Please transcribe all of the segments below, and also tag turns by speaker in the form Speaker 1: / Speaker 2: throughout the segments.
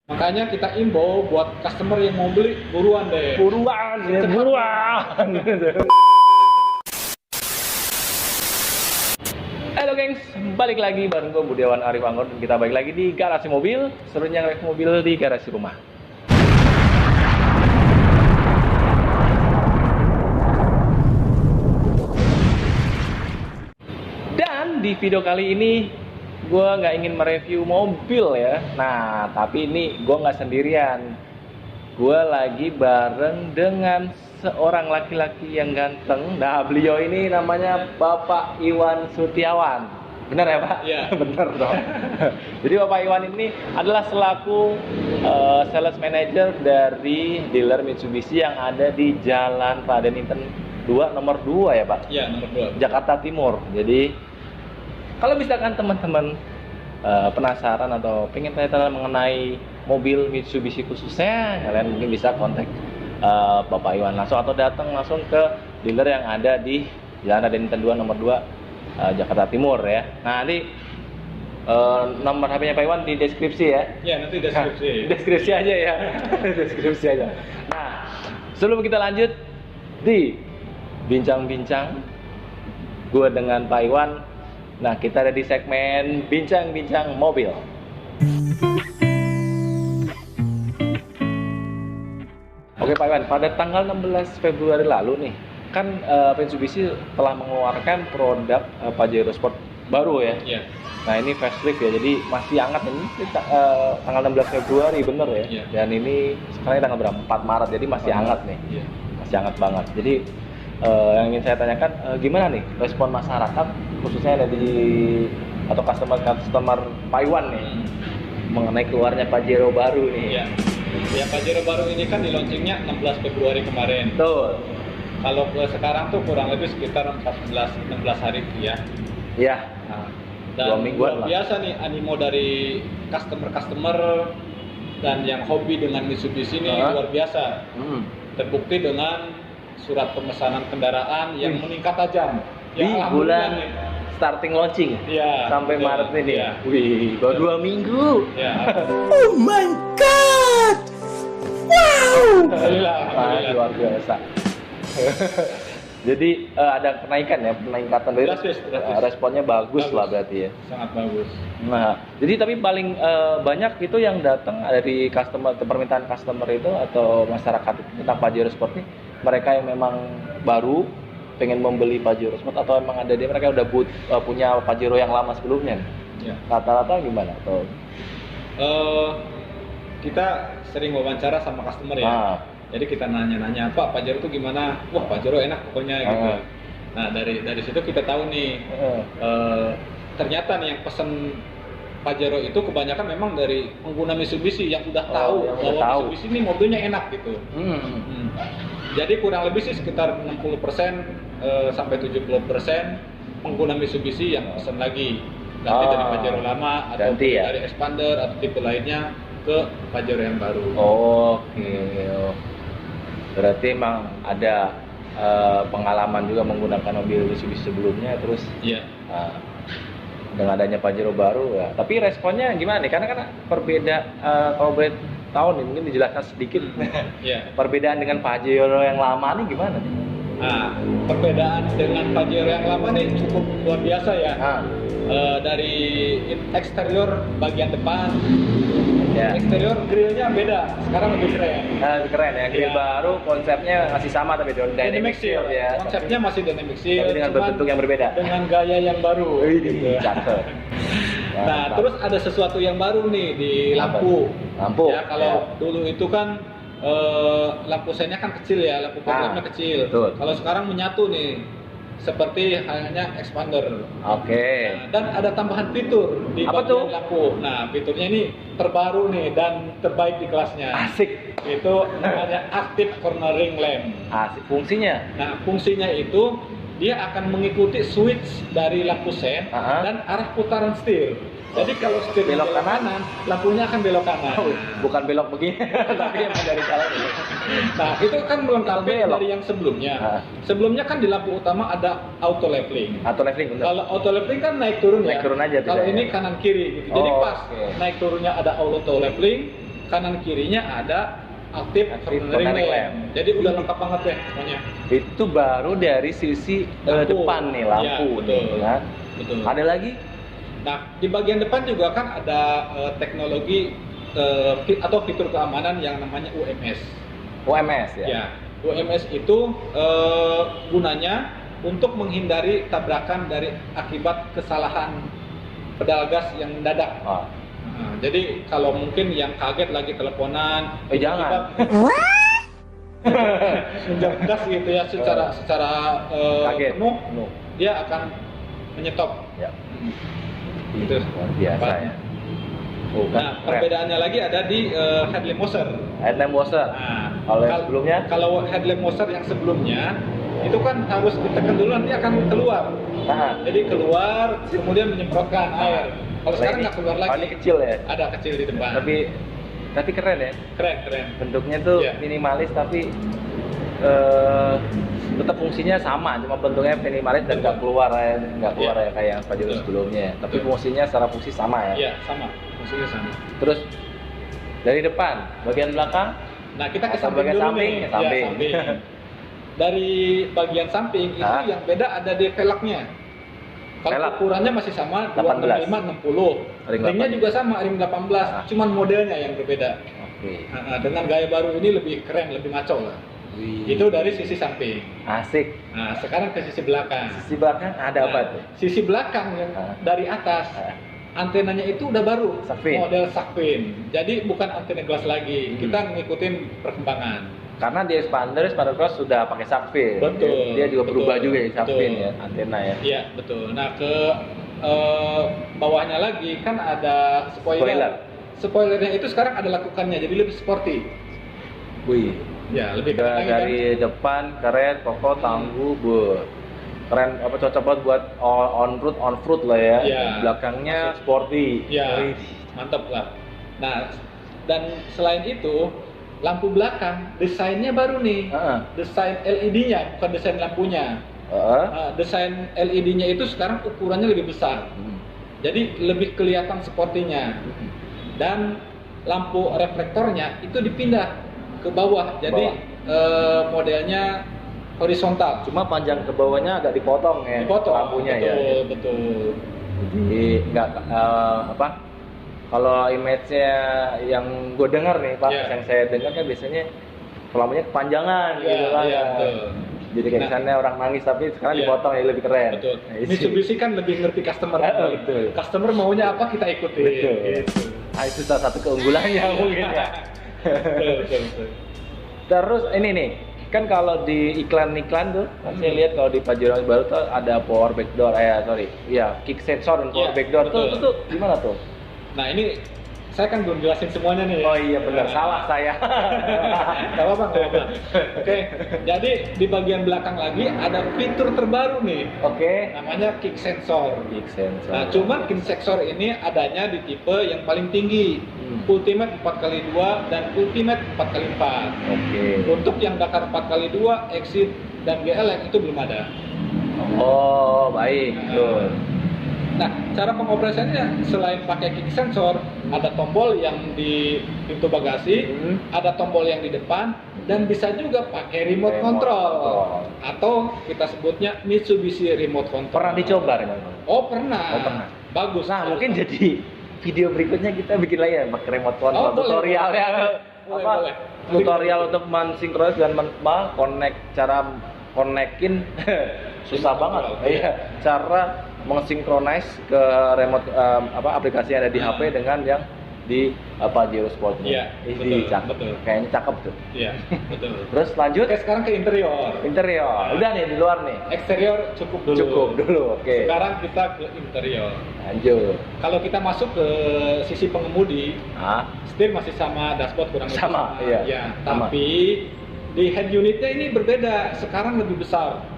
Speaker 1: Makanya kita imbau buat customer yang mau beli buruan deh.
Speaker 2: Buruan, ya, buruan. Halo gengs, balik lagi bareng gue Budiawan Arif Anggon dan kita balik lagi di garasi mobil, serunya ngerek mobil di garasi rumah. Dan di video kali ini gue nggak ingin mereview mobil ya. Nah, tapi ini gue nggak sendirian. Gue lagi bareng dengan seorang laki-laki yang ganteng. Nah, beliau ini namanya Bapak Iwan Sutiawan. Benar ya, Pak?
Speaker 1: Iya.
Speaker 2: Benar dong. Jadi Bapak Iwan ini adalah selaku sales manager dari dealer Mitsubishi yang ada di Jalan Raden Inten 2 nomor 2 ya, Pak?
Speaker 1: Iya, nomor 2.
Speaker 2: Jakarta Timur. Jadi kalau misalkan teman-teman penasaran atau pengen tanya-tanya mengenai mobil Mitsubishi khususnya, kalian mungkin bisa kontak Bapak Iwan langsung atau datang langsung ke dealer yang ada di Jalan Raden Inten 2 nomor 2 Jakarta Timur ya. Nah, nanti nomor HP-nya Pak Iwan di deskripsi ya.
Speaker 1: Iya, nanti deskripsi.
Speaker 2: Deskripsi aja ya. Deskripsi aja. Nah, sebelum kita lanjut di bincang-bincang gue dengan Pak Iwan. Nah, kita ada di segmen bincang-bincang mobil. Oke Pak Iwan, pada tanggal 16 Februari lalu nih, kan Mitsubishi telah mengeluarkan produk Pajero Sport baru ya.
Speaker 1: Iya.
Speaker 2: Nah, ini facelift ya, jadi masih hangat ini tanggal 16 Februari bener ya.
Speaker 1: Iya.
Speaker 2: Dan ini sekarang tanggal berapa? 4 Maret, jadi masih hangat nih.
Speaker 1: Iya.
Speaker 2: Masih hangat banget. Jadi yang ingin saya tanyakan, gimana nih respon masyarakat khususnya ada di atau customer Pak Iwan nih mengenai keluarnya Pajero baru nih.
Speaker 1: Iya. Ya, Pajero baru ini kan di launchingnya 16 Februari kemarin.
Speaker 2: Betul.
Speaker 1: Kalau ke sekarang tuh kurang lebih sekitar 16 hari ya.
Speaker 2: Iya.
Speaker 1: Nah,
Speaker 2: 2
Speaker 1: dan
Speaker 2: mingguan
Speaker 1: luar
Speaker 2: lah.
Speaker 1: biasa nih animo dari customer dan yang hobi dengan Mitsubishi ini luar biasa. Terbukti dengan surat pemesanan kendaraan yang meningkat tajam.
Speaker 2: Di
Speaker 1: Ya,
Speaker 2: bulan
Speaker 1: alhamdulillah nih.
Speaker 2: starting launching
Speaker 1: Iya,
Speaker 2: sampai
Speaker 1: betul.
Speaker 2: Maret ini.
Speaker 1: Iya.
Speaker 2: Wih, baru 2 minggu.
Speaker 1: Ya,
Speaker 2: Oh my god. Wow.
Speaker 1: alhamdulillah.
Speaker 2: Luar biasa. Jadi ada kenaikan ya, peningkatan dari
Speaker 1: Drastis.
Speaker 2: responnya bagus lah berarti ya.
Speaker 1: Sangat bagus.
Speaker 2: Nah, jadi tapi paling banyak itu yang datang dari customer, permintaan customer itu atau masyarakat tentang Pajero Sport ini, mereka yang memang baru pengen membeli Pajero Sport atau emang ada dia mereka udah punya Pajero yang lama sebelumnya?
Speaker 1: Ya.
Speaker 2: Rata-rata gimana? Atau
Speaker 1: Kita sering wawancara sama customer ya.
Speaker 2: Ah.
Speaker 1: Jadi kita nanya-nanya, Pak, Pajero tuh gimana? Wah, Pajero enak pokoknya gitu.
Speaker 2: Ah.
Speaker 1: Nah, dari situ kita tahu nih, ternyata nih yang pesen Pajero itu kebanyakan memang dari pengguna Mitsubishi yang udah tahu
Speaker 2: yang udah
Speaker 1: bahwa
Speaker 2: tahu.
Speaker 1: Mitsubishi ini mobilnya enak gitu. Jadi kurang lebih sih sekitar 60% sampai 70% pengguna Mitsubishi yang pesen lagi ganti dari Pajero lama atau
Speaker 2: ganti ya?
Speaker 1: dari Expander atau tipe lainnya ke Pajero yang baru.
Speaker 2: Oke. Berarti emang ada pengalaman juga menggunakan mobil Mitsubishi sebelumnya terus
Speaker 1: Iya.
Speaker 2: dengan adanya Pajero baru ya. Tapi responnya gimana nih? Karena kan kalau boleh tahu nih mungkin dijelaskan sedikit.
Speaker 1: Iya.
Speaker 2: Perbedaan dengan Pajero yang lama nih gimana nih?
Speaker 1: Nah, perbedaan dengan Pajero yang lama nih cukup luar biasa ya. Dari eksterior bagian depan,
Speaker 2: Ya.
Speaker 1: eksterior grillnya beda. Sekarang lebih keren.
Speaker 2: Lebih keren ya. Grill
Speaker 1: Iya.
Speaker 2: baru konsepnya masih sama tapi dynamic seal ya.
Speaker 1: Konsepnya masih dynamic seal,
Speaker 2: Tapi dengan
Speaker 1: cuman
Speaker 2: bentuk yang berbeda.
Speaker 1: dengan gaya yang baru.
Speaker 2: Wih,
Speaker 1: gitu.
Speaker 2: cakep.
Speaker 1: Nah,
Speaker 2: Mantap.
Speaker 1: terus ada sesuatu yang baru nih di lampu.
Speaker 2: Lampu.
Speaker 1: Ya, kalau dulu itu kan lampu seinnya kan kecil ya, lampu pangkatnya kecil.
Speaker 2: betul.
Speaker 1: Kalau sekarang menyatu nih, seperti halnya expander.
Speaker 2: Oke.
Speaker 1: Nah, dan ada tambahan fitur di
Speaker 2: Apa
Speaker 1: bagian
Speaker 2: tuh?
Speaker 1: lampu. Nah, fiturnya ini terbaru nih dan terbaik di kelasnya.
Speaker 2: Asik.
Speaker 1: Itu namanya active cornering lamp.
Speaker 2: Asik fungsinya.
Speaker 1: Nah, fungsinya itu dia akan mengikuti switch dari lampu sen dan arah putaran setir. Jadi kalau setirnya
Speaker 2: Belok
Speaker 1: belok
Speaker 2: kanan?
Speaker 1: kanan, lampunya akan belok kanan.
Speaker 2: Bukan belok begini, tapi emang dari kanan.
Speaker 1: Nah, itu kan melengkapi
Speaker 2: Belok.
Speaker 1: dari yang sebelumnya.
Speaker 2: Ah.
Speaker 1: Sebelumnya kan di lampu utama ada auto leveling.
Speaker 2: Atau leveling bener.
Speaker 1: Kalau auto leveling kan naik turun ya.
Speaker 2: Naik turun aja
Speaker 1: Kalau
Speaker 2: bedanya.
Speaker 1: ini kanan kiri gitu. Jadi
Speaker 2: Oh,
Speaker 1: pas
Speaker 2: oke.
Speaker 1: naik turunnya ada auto leveling, kanan kirinya ada aktif
Speaker 2: Active
Speaker 1: cornering
Speaker 2: cornering
Speaker 1: lamp.
Speaker 2: lamp.
Speaker 1: Jadi udah lengkap banget deh semuanya.
Speaker 2: Itu baru dari sisi
Speaker 1: Lampu.
Speaker 2: depan nih lampu
Speaker 1: Ya,
Speaker 2: nih,
Speaker 1: betul.
Speaker 2: kan?
Speaker 1: Betul.
Speaker 2: Ada lagi?
Speaker 1: Nah, di bagian depan juga kan ada teknologi atau fitur keamanan yang namanya UMS.
Speaker 2: UMS ya.
Speaker 1: Ya, UMS itu gunanya untuk menghindari tabrakan dari akibat kesalahan pedal gas yang mendadak.
Speaker 2: Oh.
Speaker 1: Nah, jadi kalau mungkin yang kaget lagi teleponan,
Speaker 2: Jangan.
Speaker 1: menjam gas gitu ya secara
Speaker 2: Kaget.
Speaker 1: penuh, dia akan menyetop.
Speaker 2: Ya.
Speaker 1: Gitu.
Speaker 2: Luar biasa
Speaker 1: Apa?
Speaker 2: ya. Oh, kan
Speaker 1: Nah,
Speaker 2: keren.
Speaker 1: perbedaannya lagi ada di headlamp washer.
Speaker 2: Headlamp washer.
Speaker 1: Nah,
Speaker 2: Kalau yang sebelumnya?
Speaker 1: Kalau headlamp washer yang sebelumnya itu kan harus ditekan dulu nanti akan keluar.
Speaker 2: Nah,
Speaker 1: Jadi keluar kemudian menyemprotkan air. Kalau sekarang nggak keluar lagi.
Speaker 2: ini kecil ya.
Speaker 1: Ada kecil di depan.
Speaker 2: Tapi keren ya.
Speaker 1: Keren.
Speaker 2: Bentuknya tuh
Speaker 1: Iya.
Speaker 2: minimalis tapi tetap fungsinya sama, cuma bentuknya minimalis dan nggak keluar ya
Speaker 1: Iya.
Speaker 2: kayak yang Pajero
Speaker 1: Betul.
Speaker 2: sebelumnya. Tapi
Speaker 1: Betul.
Speaker 2: fungsinya secara fungsi sama ya.
Speaker 1: Iya, sama. Fungsinya sama.
Speaker 2: Terus dari depan, bagian belakang,
Speaker 1: Nah, kita ke
Speaker 2: Atau
Speaker 1: samping
Speaker 2: bagian
Speaker 1: dulu
Speaker 2: samping?
Speaker 1: nih.
Speaker 2: Ke samping.
Speaker 1: Ya, samping. Dari bagian samping itu
Speaker 2: Hah?
Speaker 1: yang beda ada di velgnya. Kalau
Speaker 2: Velg?
Speaker 1: ukurannya masih sama
Speaker 2: 18.
Speaker 1: 265 60.
Speaker 2: Ring
Speaker 1: Ringnya
Speaker 2: 8.
Speaker 1: juga sama ring 18,
Speaker 2: Ah.
Speaker 1: cuman modelnya yang berbeda.
Speaker 2: oke.
Speaker 1: Nah, dengan gaya baru ini lebih keren, lebih maco lah.
Speaker 2: Wih.
Speaker 1: Itu dari sisi samping.
Speaker 2: Asik.
Speaker 1: Nah, sekarang ke sisi belakang.
Speaker 2: Sisi belakang ada apa
Speaker 1: Nah,
Speaker 2: tuh?
Speaker 1: Sisi belakang yang
Speaker 2: Ah.
Speaker 1: dari atas.
Speaker 2: Ah.
Speaker 1: Antenanya itu udah baru,
Speaker 2: Shark-fin.
Speaker 1: model Shark-fin. Jadi bukan antena glass lagi.
Speaker 2: Hmm.
Speaker 1: Kita ngikutin perkembangan.
Speaker 2: Karena di expander Cross sudah pakai Shark-fin.
Speaker 1: Betul,
Speaker 2: Dia juga
Speaker 1: betul,
Speaker 2: berubah juga ya Shark-fin
Speaker 1: betul.
Speaker 2: ya, antena ya.
Speaker 1: Iya, betul. Nah, ke bawahnya lagi kan ada
Speaker 2: Spoiler.
Speaker 1: Spoilernya itu sekarang ada lakukannya, jadi lebih sporty.
Speaker 2: Wih.
Speaker 1: Ya, lebih
Speaker 2: Udah
Speaker 1: keren lagi
Speaker 2: dari depan keren, kokoh, tangguh, keren, apa cocok banget buat on road lah ya.
Speaker 1: Iya.
Speaker 2: Belakangnya
Speaker 1: Masuk.
Speaker 2: sporty.
Speaker 1: Ya,
Speaker 2: Wih.
Speaker 1: mantap lah. Nah, dan selain itu, lampu belakang desainnya baru nih.
Speaker 2: Heeh.
Speaker 1: Desain LED-nya, bukan desain lampunya.
Speaker 2: Heeh.
Speaker 1: Desain LED-nya itu sekarang ukurannya lebih besar.
Speaker 2: Hmm.
Speaker 1: Jadi lebih kelihatan sportinya. Dan lampu reflektornya itu dipindah ke bawah. Jadi modelnya horizontal.
Speaker 2: Cuma panjang ke bawahnya agak dipotong ya.
Speaker 1: Dipotong.
Speaker 2: Lampunya
Speaker 1: betul,
Speaker 2: ya.
Speaker 1: Betul.
Speaker 2: Jadi nggak apa? Kalau image-nya yang gue dengar nih Pak,
Speaker 1: Iya.
Speaker 2: yang saya dengar kan biasanya lampunya kepanjangan
Speaker 1: Iya,
Speaker 2: gitu kan.
Speaker 1: iya, betul.
Speaker 2: Jadi kayak
Speaker 1: Nah,
Speaker 2: kesannya orang nangis tapi sekarang
Speaker 1: iya.
Speaker 2: dipotong ya lebih keren.
Speaker 1: Betul.
Speaker 2: Nah, isi.
Speaker 1: Mitsubishi kan lebih ngerti customer.
Speaker 2: Betul.
Speaker 1: Customer maunya apa kita ikutin.
Speaker 2: Betul.
Speaker 1: Gitu.
Speaker 2: Nah, itu salah satu keunggulannya mungkin ya.
Speaker 1: Betul.
Speaker 2: Terus ini nih, kan kalau di iklan-iklan tuh, saya lihat kalau di Pajero baru tuh ada power backdoor, kick sensor dan power
Speaker 1: Iya,
Speaker 2: backdoor
Speaker 1: betul.
Speaker 2: itu tuh gimana tuh?
Speaker 1: Nah, ini saya kan belum jelasin semuanya nih.
Speaker 2: Oh iya benar, salah saya.
Speaker 1: Gak apa-apa. Oke, jadi di bagian belakang lagi ada fitur terbaru nih,
Speaker 2: Oke.
Speaker 1: namanya kick sensor.
Speaker 2: Kick sensor.
Speaker 1: Nah, cuman kick sensor ini adanya di tipe yang paling tinggi, Ultimate 4x2 dan Ultimate 4x4.
Speaker 2: Oke.
Speaker 1: Untuk yang Dakar 4x2, Exit dan GLX itu belum ada.
Speaker 2: Oh baik, betul.
Speaker 1: Nah, cara pengoperasiannya selain pakai kick sensor, ada tombol yang di pintu bagasi, ada tombol yang di depan, dan bisa juga pakai remote control. Atau kita sebutnya Mitsubishi remote control.
Speaker 2: Pernah dicoba remote?
Speaker 1: Oh, pernah.
Speaker 2: Oh, pernah.
Speaker 1: Bagus.
Speaker 2: Nah mungkin jadi video berikutnya kita bikin lagi ya pakai remote control,
Speaker 1: Oh, boleh,
Speaker 2: tutorial
Speaker 1: boleh.
Speaker 2: ya.
Speaker 1: Boleh,
Speaker 2: Apa?
Speaker 1: boleh.
Speaker 2: Tutorial untuk mensinkronis dan cara konekin susah
Speaker 1: Remote
Speaker 2: banget.
Speaker 1: control,
Speaker 2: Iya, cara mensinkronis ke remote aplikasi yang ada di HP dengan yang di Pajero Sport.
Speaker 1: Iya,
Speaker 2: Ini
Speaker 1: betul,
Speaker 2: cakep.
Speaker 1: betul.
Speaker 2: Kayaknya cakep tuh.
Speaker 1: Iya, betul.
Speaker 2: Terus lanjut
Speaker 1: Oke, sekarang ke interior.
Speaker 2: interior. Udah nih di luar nih.
Speaker 1: Eksterior cukup dulu.
Speaker 2: Cukup dulu. Oke.
Speaker 1: Sekarang kita ke interior.
Speaker 2: Lanjut.
Speaker 1: Kalau kita masuk ke sisi pengemudi,
Speaker 2: Ah,
Speaker 1: setir masih sama, dashboard kurang lebih
Speaker 2: Sama, iya.
Speaker 1: Ya,
Speaker 2: Sama.
Speaker 1: tapi di head unitnya ini berbeda. Sekarang lebih besar.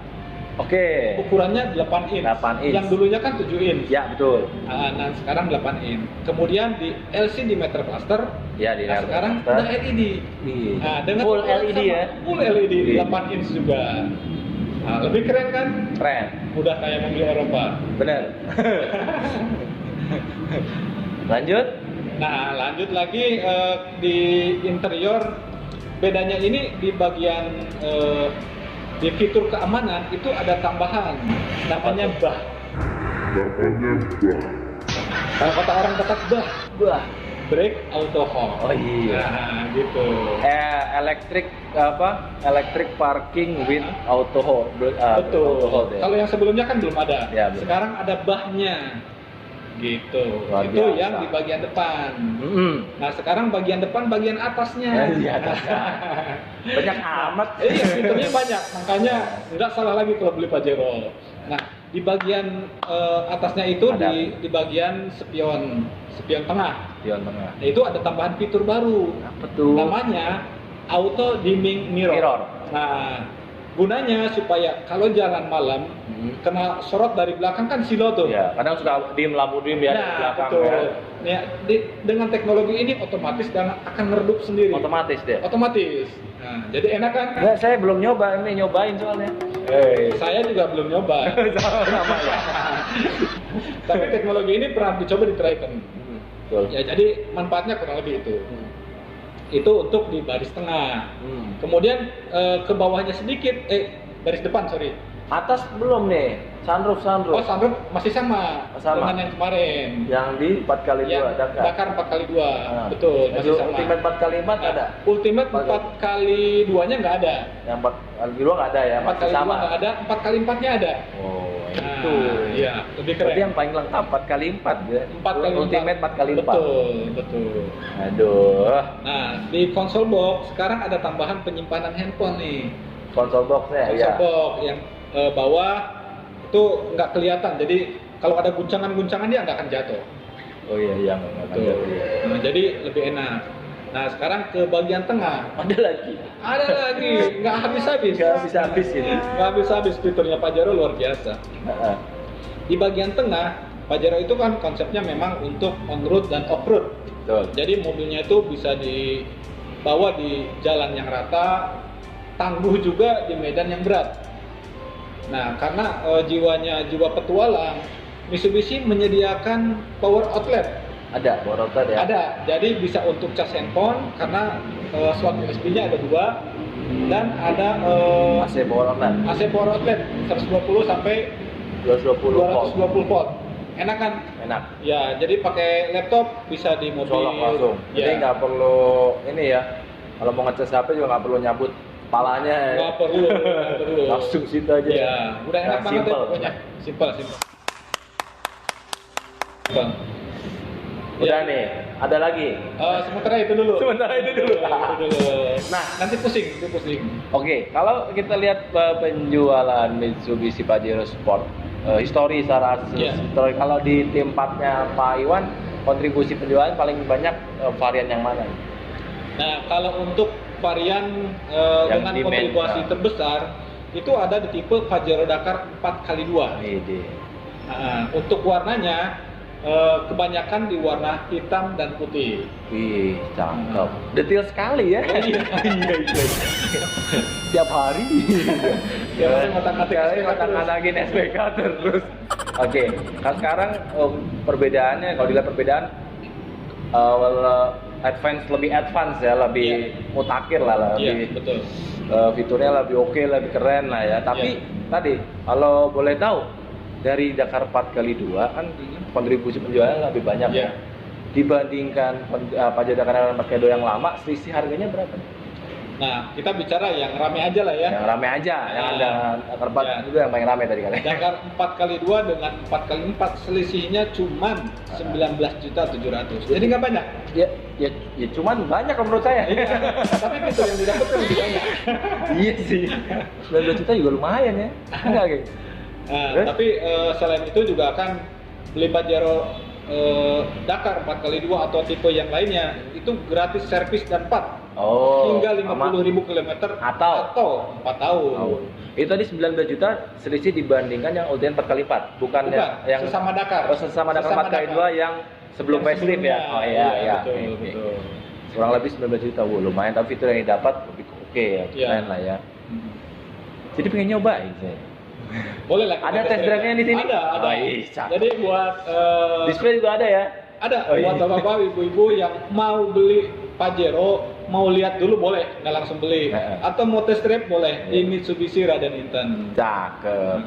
Speaker 2: oke.
Speaker 1: Ukurannya 8 inch.
Speaker 2: 8 inch.
Speaker 1: Yang dulunya kan 7 inch.
Speaker 2: Ya, betul.
Speaker 1: Nah, sekarang 8 inch. Kemudian di LCD meter cluster,
Speaker 2: Ya, di
Speaker 1: nah,
Speaker 2: meter
Speaker 1: sekarang
Speaker 2: cluster.
Speaker 1: udah LED.
Speaker 2: Iya.
Speaker 1: Nah, dengan
Speaker 2: Full
Speaker 1: ukuran
Speaker 2: LED
Speaker 1: sama,
Speaker 2: ya.
Speaker 1: Full LED
Speaker 2: Iya.
Speaker 1: 8 inch juga. Nah, lebih keren kan?
Speaker 2: Keren.
Speaker 1: Udah kayak mobil Eropa.
Speaker 2: Bener. Lanjut.
Speaker 1: Nah, lanjut lagi di interior, bedanya ini di bagian di fitur keamanan itu ada tambahan namanya bah. Kalau kata orang Batak bah, brake auto hold.
Speaker 2: Oh iya.
Speaker 1: Nah, gitu.
Speaker 2: Electric parking with auto hold.
Speaker 1: Betul.
Speaker 2: Auto hold, ya.
Speaker 1: Kalau yang sebelumnya kan belum ada.
Speaker 2: Ya, belum.
Speaker 1: Sekarang ada bahnya. Gitu.
Speaker 2: Luar
Speaker 1: Itu
Speaker 2: biasa.
Speaker 1: yang di bagian depan. Nah, sekarang bagian depan bagian atasnya.
Speaker 2: Iya, banyak amat.
Speaker 1: Iya, fiturnya banyak. Makanya nggak salah lagi kalau beli Pajero. Nah, di bagian atasnya itu
Speaker 2: Ada.
Speaker 1: di bagian spion tengah.
Speaker 2: Di tengah.
Speaker 1: Nah, itu ada tambahan fitur baru.
Speaker 2: Apa tuh?
Speaker 1: Namanya auto dimming mirror.
Speaker 2: Mirror.
Speaker 1: Nah, gunanya supaya kalau jalan malam kena sorot dari belakang kan silo tuh.
Speaker 2: Ya, kadang suka diem lampu diem ya di
Speaker 1: Nah,
Speaker 2: belakang
Speaker 1: betul.
Speaker 2: ya.
Speaker 1: Ya, dengan teknologi ini otomatis dan akan meredup sendiri.
Speaker 2: Otomatis deh.
Speaker 1: Otomatis. Nah, jadi enak kan?
Speaker 2: Enggak, saya belum nyoba, ini nyobain soalnya.
Speaker 1: Saya juga belum nyoba.
Speaker 2: Sama ya.
Speaker 1: Tapi teknologi ini pernah dicoba di Triton.
Speaker 2: Betul.
Speaker 1: Ya, jadi manfaatnya kurang lebih itu. Itu untuk di baris tengah. Kemudian ke bawahnya sedikit, baris depan sorry.
Speaker 2: Atas belum nih, sunroof.
Speaker 1: Oh, sunroof masih sama,
Speaker 2: Sama.
Speaker 1: dengan yang kemarin.
Speaker 2: Yang di 4x2
Speaker 1: Yang
Speaker 2: Dakar.
Speaker 1: Dakar 4x2. Betul, masih
Speaker 2: Itu
Speaker 1: sama.
Speaker 2: Ultimate 4x4
Speaker 1: Nah,
Speaker 2: ada?
Speaker 1: Ultimate 4x2-nya nggak ada.
Speaker 2: Yang 4x2 nggak ada ya, masih
Speaker 1: 4x2
Speaker 2: sama.
Speaker 1: nggak ada, 4x4-nya ada.
Speaker 2: Oh,
Speaker 1: Nah,
Speaker 2: itu.
Speaker 1: iya, lebih keren.
Speaker 2: Berarti yang paling lengkap 4x4 ya.
Speaker 1: 4x4.
Speaker 2: Ultimate 4x4.
Speaker 1: Betul.
Speaker 2: Aduh,
Speaker 1: Nah, di console box sekarang ada tambahan penyimpanan handphone nih.
Speaker 2: konsol boxnya
Speaker 1: Console
Speaker 2: ya.
Speaker 1: box yang bawah itu nggak kelihatan. Jadi kalau ada guncangan-guncangan dia nggak akan jatuh.
Speaker 2: Oh iya, nggak
Speaker 1: Betul.
Speaker 2: ada. Iya.
Speaker 1: Nah, jadi lebih enak. Nah, sekarang ke bagian tengah.
Speaker 2: Ada lagi.
Speaker 1: Ada lagi, nggak habis-habis.
Speaker 2: Nggak habis-habis ini.
Speaker 1: Nggak habis-habis, fiturnya Pajero luar biasa.
Speaker 2: Heeh.
Speaker 1: Di bagian tengah, Pajero itu kan konsepnya memang untuk on-road dan off-road.
Speaker 2: Betul.
Speaker 1: Jadi mobilnya itu bisa dibawa di jalan yang rata, tangguh juga di medan yang berat. Nah, karena jiwa petualang, Mitsubishi menyediakan power outlet.
Speaker 2: Ada borotan ya.
Speaker 1: Ada, jadi bisa untuk cas handphone karena slot USB-nya ada 2 dan ada
Speaker 2: AC borotan.
Speaker 1: AC power outlet 120 sampai
Speaker 2: 220 volt.
Speaker 1: 220 volt. Enak kan?
Speaker 2: Enak.
Speaker 1: Ya, jadi pakai laptop bisa di mobil.
Speaker 2: Colok langsung.
Speaker 1: Ya.
Speaker 2: Jadi nggak perlu ini ya. Kalau mau ngecas HP juga nggak perlu nyabut palanya.
Speaker 1: Nggak perlu.
Speaker 2: Langsung situ aja.
Speaker 1: Ya, udah enak
Speaker 2: Nah,
Speaker 1: banget
Speaker 2: simple.
Speaker 1: ya pokoknya. Simple.
Speaker 2: Udah
Speaker 1: Ya.
Speaker 2: nih, ada lagi.
Speaker 1: Sementara itu dulu.
Speaker 2: Itu dulu.
Speaker 1: Nah, nanti pusing.
Speaker 2: Oke, kalau kita lihat penjualan Mitsubishi Pajero Sport, histori secara
Speaker 1: Iya.
Speaker 2: histori, kalau di tempatnya Pak Iwan, kontribusi penjualan paling banyak varian yang mana?
Speaker 1: Nah, kalau untuk varian
Speaker 2: Yang
Speaker 1: dengan
Speaker 2: demand,
Speaker 1: kontribusi terbesar itu ada di tipe Pajero Dakar 4x2.
Speaker 2: Ini.
Speaker 1: Nah, untuk warnanya kebanyakan di warna hitam dan putih.
Speaker 2: Wih, cakep. Detail sekali ya.
Speaker 1: Iya.
Speaker 2: Tiap hari.
Speaker 1: Tiap hari
Speaker 2: ngotak-ngotakin SPK terus. Oke, kan sekarang perbedaannya, kalau dilihat perbedaan lebih advance ya, lebih mutakhir lah,
Speaker 1: Iya,
Speaker 2: lebih
Speaker 1: betul.
Speaker 2: fiturnya lebih oke, lebih keren lah ya. Tapi tadi kalau boleh tahu dari Dakar 4x2 kan kontribusi penjualan lebih banyak ya. Dibandingkan Pajero Dakar 4x2 yang lama, selisih harganya berapa?
Speaker 1: Nah, kita bicara yang rame aja lah ya.
Speaker 2: Yang rame aja, yang ada Dakar 4 juga yang paling rame tadi kali.
Speaker 1: Dakar 4x2 dengan 4x4 selisihnya cuman 19.700.000. Jadi nggak banyak.
Speaker 2: Ya cuman banyak kalau menurut saya.
Speaker 1: Iya. Tapi fitur yang didapatkan lebih banyak.
Speaker 2: Iya sih. 19 juta juga lumayan ya. Enggak, Geng?
Speaker 1: Nah, tapi selain itu juga akan beli Pajero Dakar 4x2 atau tipe yang lainnya itu gratis servis dan part hingga 50.000 km atau 4 tahun.
Speaker 2: Itu tadi 19 juta selisih dibandingkan yang Ultimate 4x4, bukan yang
Speaker 1: sesama Dakar.
Speaker 2: Sesama Dakar 4x2 yang sebelum facelift ya. Oh iya.
Speaker 1: Betul.
Speaker 2: Kurang lebih 19 juta, lumayan, tapi fitur yang didapat lebih oke ya, keren lah ya. Jadi pengen nyobain saya.
Speaker 1: Boleh lah.
Speaker 2: Ada test drive-nya di sini?
Speaker 1: Ada.
Speaker 2: Oh, iya, cakep.
Speaker 1: Jadi buat
Speaker 2: display juga ada ya?
Speaker 1: Ada
Speaker 2: Oh, iya.
Speaker 1: buat bapak-bapak, ibu-ibu yang mau beli Pajero, mau lihat dulu boleh, nggak langsung beli. Atau mau test drive boleh di Mitsubishi Raden Inten.
Speaker 2: Cakep.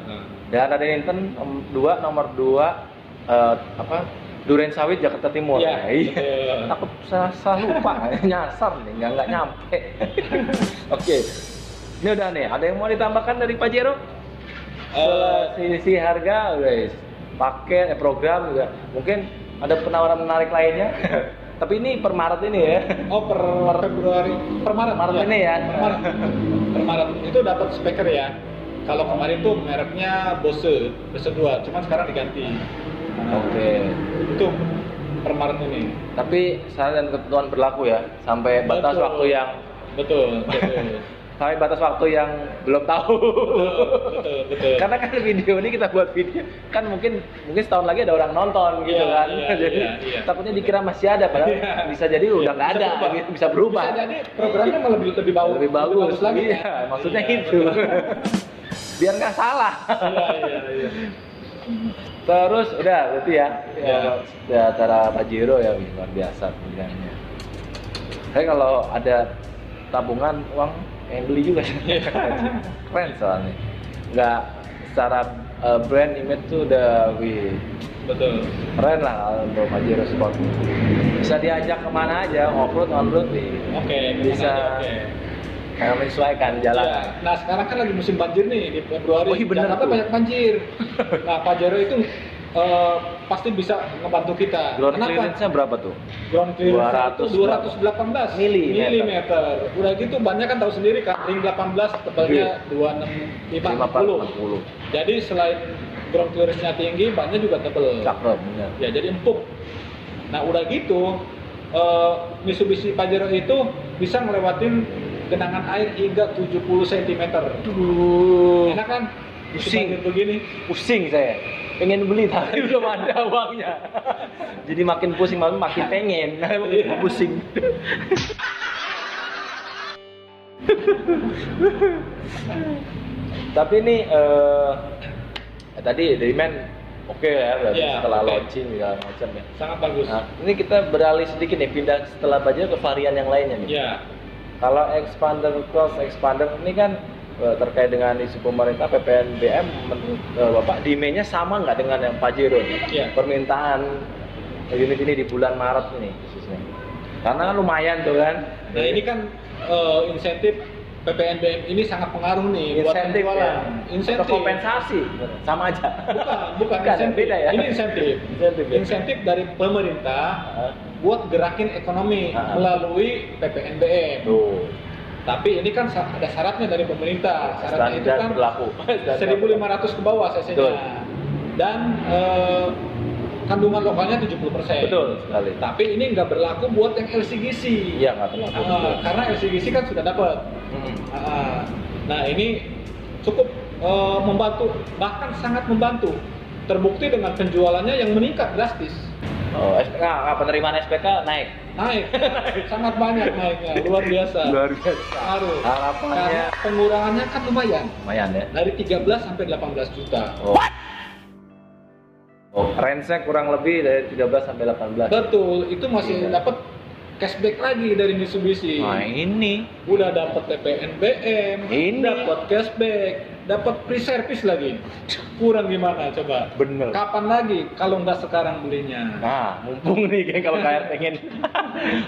Speaker 2: Dan ada Inten nomor 2 Duren Sawit Jakarta Timur.
Speaker 1: Iya, betul.
Speaker 2: Takut salah lupa nyasar nih, nggak nyampe. Oke. Ini udah nih, ada yang mau ditambahkan dari Pajero? Sisi harga, guys. Paket, program juga. Mungkin ada penawaran menarik lainnya. Tapi ini per Maret ini ya.
Speaker 1: Oh, per Februari, per Maret.
Speaker 2: Maret ini ya.
Speaker 1: Per Maret itu dapat speaker ya. Kalau kemarin tuh mereknya Bose 2, cuman sekarang diganti.
Speaker 2: Oke.
Speaker 1: Itu per Maret ini.
Speaker 2: Tapi syarat dan ketentuan berlaku ya, sampai batas
Speaker 1: Betul.
Speaker 2: waktu yang
Speaker 1: Betul.
Speaker 2: sampai batas waktu yang belum tahu.
Speaker 1: Betul.
Speaker 2: Karena kan video ini kita buat video kan mungkin setahun lagi ada orang nonton gitu
Speaker 1: Iya,
Speaker 2: kan.
Speaker 1: iya,
Speaker 2: Jadi
Speaker 1: iya.
Speaker 2: takutnya dikira masih ada padahal
Speaker 1: Iya.
Speaker 2: bisa jadi udah nggak ada, bisa berubah.
Speaker 1: Bisa jadi programnya malah lebih bagus.
Speaker 2: Lebih bagus
Speaker 1: lagi.
Speaker 2: Iya, maksudnya
Speaker 1: Iya,
Speaker 2: itu.
Speaker 1: betul.
Speaker 2: Biar nggak salah.
Speaker 1: Iya.
Speaker 2: Terus udah berarti ya.
Speaker 1: Iya.
Speaker 2: Ya acara Pajero ya luar biasa pilihannya. Saya kalau ada tabungan uang yang beli juga sih. Keren soalnya. Nggak secara brand image tuh udah
Speaker 1: Betul.
Speaker 2: keren lah untuk Pajero Sport. Bisa diajak kemana aja, off-road, on-road
Speaker 1: Oke,
Speaker 2: bisa menyesuaikan jalan.
Speaker 1: Ya, nah sekarang kan lagi musim banjir nih di Februari.
Speaker 2: Oh, iya bener
Speaker 1: Jakarta
Speaker 2: tuh.
Speaker 1: banyak banjir. Nah, Pajero itu pasti bisa ngebantu kita.
Speaker 2: Ground
Speaker 1: Kenapa?
Speaker 2: clearance-nya berapa tuh?
Speaker 1: Ground clearance itu 218
Speaker 2: milimeter.
Speaker 1: Udah gitu bannya kan tahu sendiri kan, ring 18 tebalnya 2650. Jadi selain ground clearance-nya tinggi, bannya juga tebel.
Speaker 2: Cakep, bener.
Speaker 1: Ya, jadi empuk. Nah, udah gitu Mitsubishi Pajero itu bisa ngelewatin genangan air hingga 70 cm. Enak kan?
Speaker 2: Pusing.
Speaker 1: Begini.
Speaker 2: Pusing saya. Pengen beli tapi belum ada uangnya. Jadi makin pusing makin pengen. Pusing. Tapi ini tadi dari men oke ya, berarti
Speaker 1: Ya,
Speaker 2: setelah
Speaker 1: oke.
Speaker 2: launching segala macam ya.
Speaker 1: Sangat bagus.
Speaker 2: Nah, ini kita beralih sedikit nih, pindah setelah Pajero ke varian yang lainnya nih.
Speaker 1: Ya.
Speaker 2: Kalau expander cross expander ini kan terkait dengan isu pemerintah PPNBM, menurut Bapak demand-nya sama nggak dengan yang Pajero?
Speaker 1: Iya.
Speaker 2: Permintaan unit ini di bulan Maret ini khususnya. Karena kan lumayan tuh kan.
Speaker 1: Nah, ini kan insentif PPNBM ini sangat pengaruh nih buat
Speaker 2: Insentif
Speaker 1: penjualan.
Speaker 2: ya.
Speaker 1: Insentif.
Speaker 2: Atau kompensasi sama aja.
Speaker 1: Bukan insentif.
Speaker 2: beda ya.
Speaker 1: Ini insentif.
Speaker 2: Insentif, ya?
Speaker 1: Insentif dari pemerintah buat gerakin ekonomi melalui PPNBM.
Speaker 2: Tuh.
Speaker 1: Tapi ini kan ada syaratnya dari pemerintah. Syaratnya itu
Speaker 2: Standar
Speaker 1: kan
Speaker 2: berlaku.
Speaker 1: 1.500 ke bawah cc-nya.
Speaker 2: Betul.
Speaker 1: Dan kandungan lokalnya 70%.
Speaker 2: Betul sekali.
Speaker 1: Tapi ini nggak berlaku buat yang LCGC.
Speaker 2: Iya nggak terlalu.
Speaker 1: Karena LCGC kan sudah dapat. Nah, ini cukup membantu, bahkan sangat membantu. Terbukti dengan penjualannya yang meningkat drastis.
Speaker 2: Oh, penerimaan SPK naik.
Speaker 1: Naik, sangat banyak naiknya, luar biasa.
Speaker 2: Luar biasa.
Speaker 1: Harus.
Speaker 2: Harapannya
Speaker 1: Karena pengurangannya kan lumayan,
Speaker 2: lumayan ya.
Speaker 1: dari 13 sampai 18 juta.
Speaker 2: Oh, range-nya kurang lebih dari 13 sampai 18.
Speaker 1: Betul, itu masih
Speaker 2: Iya.
Speaker 1: dapat cashback lagi dari Mitsubishi.
Speaker 2: Nah, ini
Speaker 1: Udah dapat PPNBM,
Speaker 2: Ini.
Speaker 1: dapat cashback, dapat free service lagi. Kurang gimana coba?
Speaker 2: bener.
Speaker 1: Kapan lagi kalau nggak sekarang belinya?
Speaker 2: Nah, mumpung nih geng, kalau kalian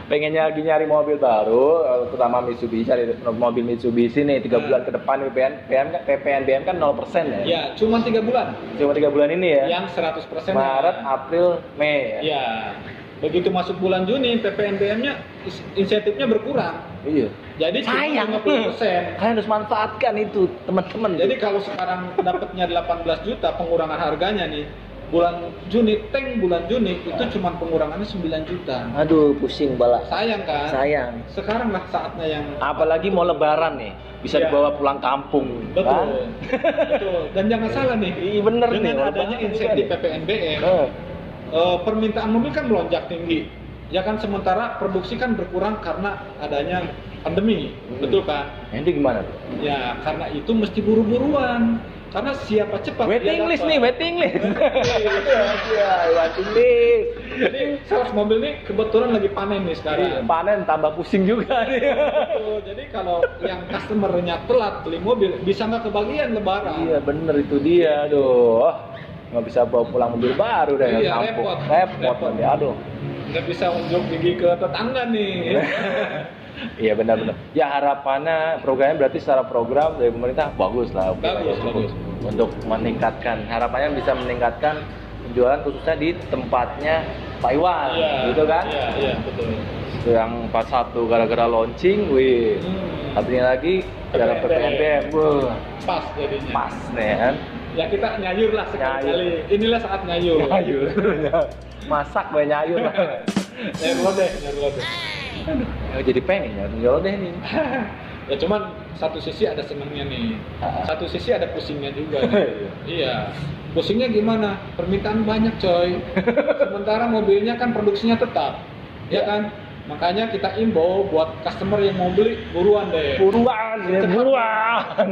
Speaker 2: pengen lagi nyari mobil baru, terutama Mitsubishi, cari mobil Mitsubishi nih 3 bulan ke depan PPNBM kan 0% ya.
Speaker 1: Ya, cuma 3 bulan.
Speaker 2: Cuma 3 bulan ini ya.
Speaker 1: Yang 100%
Speaker 2: Maret, April, Mei ya.
Speaker 1: Ya, begitu masuk bulan Juni PPNBM-nya insentifnya berkurang.
Speaker 2: Iya.
Speaker 1: Jadi cuma
Speaker 2: Sayang.
Speaker 1: 50%.
Speaker 2: Kalian harus manfaatkan itu, teman-teman.
Speaker 1: Jadi kalau sekarang dapatnya 18 juta pengurangan harganya nih, bulan Juni itu cuma pengurangannya 9 juta.
Speaker 2: Aduh, pusing bala.
Speaker 1: Sayang kan?
Speaker 2: Sayang.
Speaker 1: Sekarang lah saatnya yang
Speaker 2: Apalagi mau lebaran nih, bisa
Speaker 1: Iya.
Speaker 2: dibawa pulang kampung.
Speaker 1: betul.
Speaker 2: Kan?
Speaker 1: Betul. Dan jangan salah nih.
Speaker 2: Iya bener nih.
Speaker 1: Dengan adanya
Speaker 2: lebaran
Speaker 1: insentif
Speaker 2: juga nih.
Speaker 1: PPNBM,
Speaker 2: Eh,
Speaker 1: permintaan mobil kan melonjak tinggi. Ya kan sementara produksi kan berkurang karena adanya pandemi, betul kan?
Speaker 2: Nanti gimana tuh?
Speaker 1: Ya karena itu mesti buru-buruan. Karena siapa cepat
Speaker 2: Waiting
Speaker 1: dia
Speaker 2: list
Speaker 1: dapat.
Speaker 2: nih, waiting list. Iya, waiting list.
Speaker 1: Jadi sales mobil nih kebetulan lagi panen nih
Speaker 2: Iya,
Speaker 1: sekarang.
Speaker 2: panen tambah pusing juga nih.
Speaker 1: Betul. Jadi kalau yang customernya telat beli mobil bisa nggak kebagian lebaran.
Speaker 2: Iya bener itu dia, aduh. Nggak bisa bawa pulang mobil baru deh.
Speaker 1: Iya,
Speaker 2: kampung.
Speaker 1: repot.
Speaker 2: Repot. Ya, aduh.
Speaker 1: Nggak bisa unjuk gigi ke tetangga nih.
Speaker 2: Iya benar-benar. Ya harapannya programnya berarti secara program dari pemerintah bagus lah. Oke lah,
Speaker 1: Bagus,
Speaker 2: ya, cukup.
Speaker 1: bagus.
Speaker 2: Untuk meningkatkan, harapannya bisa meningkatkan penjualan khususnya di tempatnya Pak Iwan,
Speaker 1: Iya,
Speaker 2: gitu kan?
Speaker 1: Iya, betul.
Speaker 2: Yang pas satu gara-gara launching, wih. Satunya lagi gara PPNBM, wah,
Speaker 1: Pas jadinya.
Speaker 2: pas nih kan?
Speaker 1: Ya kita nyayur lah sekali-kali. Inilah saat nyayur.
Speaker 2: Nyayur, masak gue nyayur lah.
Speaker 1: Nyayur deh.
Speaker 2: Ya, jadi pengen nyayur deh nih.
Speaker 1: Ya cuman satu sisi ada senangnya nih, satu sisi ada pusingnya juga nih. Iya, pusingnya gimana? Permintaan banyak coy, sementara mobilnya kan produksinya tetap, ya kan? Makanya kita imbau buat customer yang mau beli buruan deh.
Speaker 2: Buruan, ya, buruan.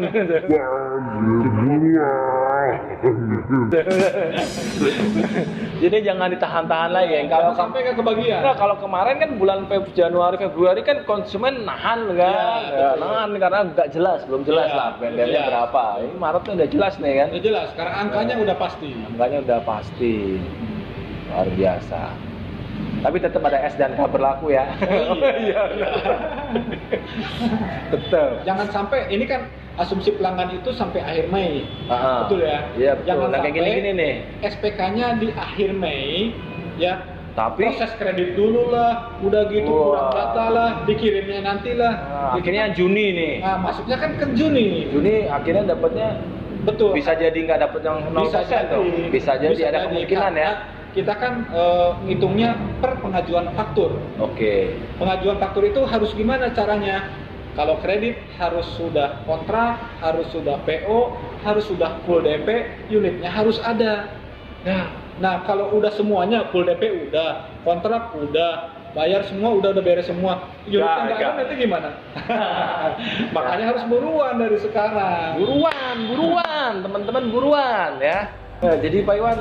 Speaker 2: Jadi jangan ditahan-tahan lagi ya. Kalau
Speaker 1: Jangan sampai nggak kebagian.
Speaker 2: Nah, kalau kemarin kan bulan Januari Februari kan konsumen nahan kan,
Speaker 1: Ya,
Speaker 2: nahan karena nggak jelas, belum jelas
Speaker 1: Ya,
Speaker 2: lah pendelnya
Speaker 1: ya.
Speaker 2: berapa. Ini Maretnya udah jelas nih kan.
Speaker 1: Udah jelas, karena angkanya udah pasti.
Speaker 2: Angkanya udah pasti, luar biasa. Tapi tetap ada S dan K berlaku ya.
Speaker 1: Iya.
Speaker 2: Tetap.
Speaker 1: Jangan sampai ini kan asumsi pelanggan itu sampai akhir Mei,
Speaker 2: Aha.
Speaker 1: betul ya?
Speaker 2: Iya betul.
Speaker 1: Jangan
Speaker 2: Nah, kayak
Speaker 1: sampai
Speaker 2: gini-gini nih.
Speaker 1: SPK-nya di akhir Mei, ya.
Speaker 2: Tapi
Speaker 1: Proses kredit dulu lah, udah gitu kurang
Speaker 2: Wah.
Speaker 1: data lah, dikirimnya nanti lah.
Speaker 2: nah,
Speaker 1: Gitu
Speaker 2: akhirnya
Speaker 1: kan.
Speaker 2: Juni nih.
Speaker 1: Nah, masuknya kan ke Juni.
Speaker 2: Juni akhirnya dapatnya
Speaker 1: Betul.
Speaker 2: bisa jadi nggak dapet yang 0% tuh. Bisa jadi ada kemungkinan ya.
Speaker 1: Karena kita kan ngitungnya per pengajuan faktur.
Speaker 2: Oke.
Speaker 1: Pengajuan faktur itu harus gimana caranya? Kalau kredit harus sudah kontrak, harus sudah PO, harus sudah full DP, unitnya harus ada. Nah kalau udah semuanya full DP udah, kontrak udah, bayar semua udah beres semua, unitnya nggak ada nanti gimana? Makanya harus buruan dari sekarang.
Speaker 2: Buruan, teman-teman buruan ya. Nah, jadi Pak Iwan,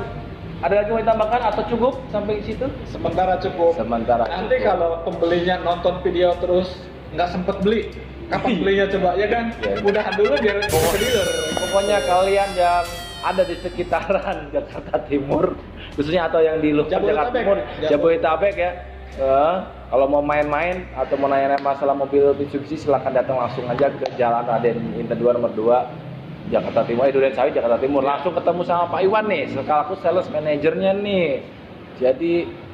Speaker 2: ada lagi mau ditambahkan atau cukup sampai situ?
Speaker 1: Sementara cukup.
Speaker 2: Sementara
Speaker 1: Nanti
Speaker 2: cukup.
Speaker 1: kalau pembelinya nonton video terus nggak sempet beli, kapan belinya coba ya kan?
Speaker 2: Ya.
Speaker 1: Mudahan dulu biar ke dealer.
Speaker 2: Pokoknya kalian yang ada di sekitaran Jakarta Timur, khususnya atau yang di luar Jakarta
Speaker 1: Jabodetabek.
Speaker 2: Timur, Jabodetabek ya. Kalau mau main-main atau mau nanya masalah mobil Mitsubishi, silahkan datang langsung aja ke Jalan Raden Inten 2 nomor 2 Jakarta Timur, Durensawit Jakarta Timur. Langsung ketemu sama Pak Iwan nih, selaku sales manajernya nih. Jadi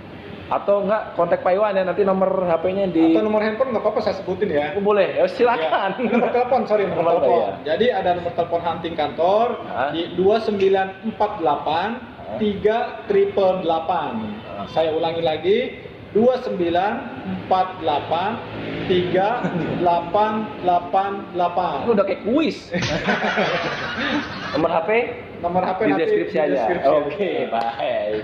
Speaker 2: atau enggak kontak Pak Iwan ya, nanti nomor HP-nya di
Speaker 1: Atau nomor handphone nggak apa-apa saya sebutin ya.
Speaker 2: boleh, ya silakan.
Speaker 1: Ya. Nomor telepon, sorry, nomor
Speaker 2: Nomor
Speaker 1: telepon.
Speaker 2: ya.
Speaker 1: Jadi ada nomor telepon hunting kantor
Speaker 2: Hah?
Speaker 1: di 2948 3888. Saya ulangi lagi 2948 3888.
Speaker 2: Udah kayak kuis. Nomor HP
Speaker 1: Nomor HP
Speaker 2: di
Speaker 1: nanti
Speaker 2: deskripsi
Speaker 1: di
Speaker 2: aja.
Speaker 1: deskripsi.
Speaker 2: Oke, baik.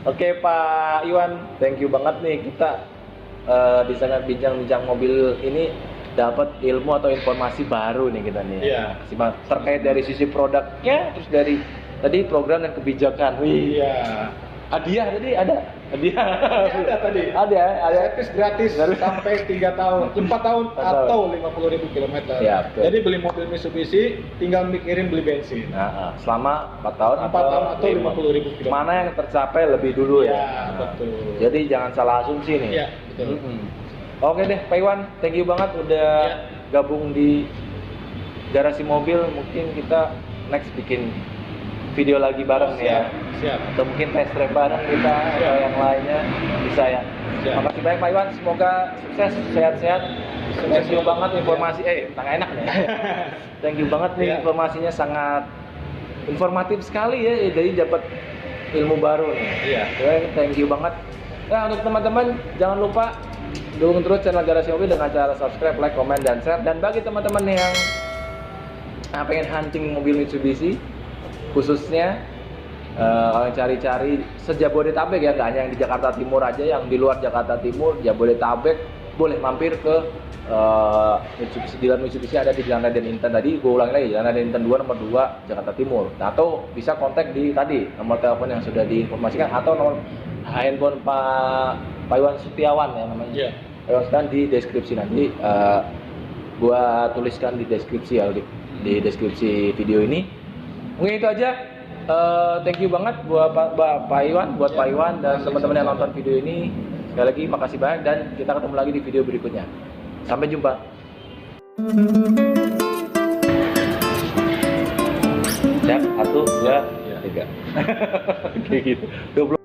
Speaker 2: Oke, Pak Iwan, thank you banget nih kita di sana bincang-bincang mobil ini dapat ilmu atau informasi baru nih kita nih.
Speaker 1: Iya.
Speaker 2: Makasih banget. Terkait dari sisi produknya, terus dari tadi program dan kebijakan. Wih,
Speaker 1: Iya.
Speaker 2: hadiah tadi ada. Hadiah.
Speaker 1: Ada tadi.
Speaker 2: Ada.
Speaker 1: Servis gratis sampai 3 tahun, 4 tahun
Speaker 2: 4 tahun.
Speaker 1: atau 50.000 km.
Speaker 2: Ya, betul.
Speaker 1: Jadi beli mobil Mitsubishi tinggal mikirin beli bensin.
Speaker 2: Nah, selama 4 tahun
Speaker 1: 4 tahun atau 50.000 km.
Speaker 2: Mana yang tercapai lebih dulu ya?
Speaker 1: Ya, betul.
Speaker 2: Jadi jangan salah asumsi nih.
Speaker 1: Iya, betul.
Speaker 2: Oke deh, Pak Iwan, thank you banget udah
Speaker 1: Ya.
Speaker 2: gabung di Garasi Mobil. Mungkin kita next bikin video lagi bareng nih ya.
Speaker 1: Siap.
Speaker 2: Atau mungkin test drive bareng kita atau
Speaker 1: Siap.
Speaker 2: yang lainnya bisa ya.
Speaker 1: Siap.
Speaker 2: Makasih banyak Pak Iwan, semoga sukses, sehat-sehat. Thank you banget informasi, tangan enak nih. Thank you banget nih
Speaker 1: Ya.
Speaker 2: informasinya sangat informatif sekali ya, jadi dapat ilmu baru nih.
Speaker 1: Iya.
Speaker 2: Oke, thank you banget. Nah, untuk teman-teman jangan lupa dukung terus channel Garasi Mobil dengan cara subscribe, like, komen, dan share. Dan bagi teman-teman yang pengen hunting mobil Mitsubishi, khususnya Kalau cari-cari se-Jabodetabek ya, nggak hanya yang di Jakarta Timur aja, yang di luar Jakarta Timur, Jabodetabek boleh mampir ke Mitsubishi, dealer Mitsubishi ada di Jalan Raden Inten tadi, gue ulangi lagi, Jalan Raden Inten 2 nomor 2 Jakarta Timur. Nah, atau bisa kontak di tadi nomor telepon yang sudah diinformasikan atau nomor handphone Pak Iwan Setiawan ya namanya.
Speaker 1: Iya.
Speaker 2: Pak Iwan Setiawan di deskripsi nanti, gua tuliskan di deskripsi ya, di deskripsi video ini. Mungkin itu aja. Thank you banget buat Pak Iwan, buat Pak Iwan dan teman-teman yang nonton video ini. Sekali lagi makasih banyak dan kita ketemu lagi di video berikutnya. Sampai jumpa. Siap, 1, 2, 3. Kayak gitu. 20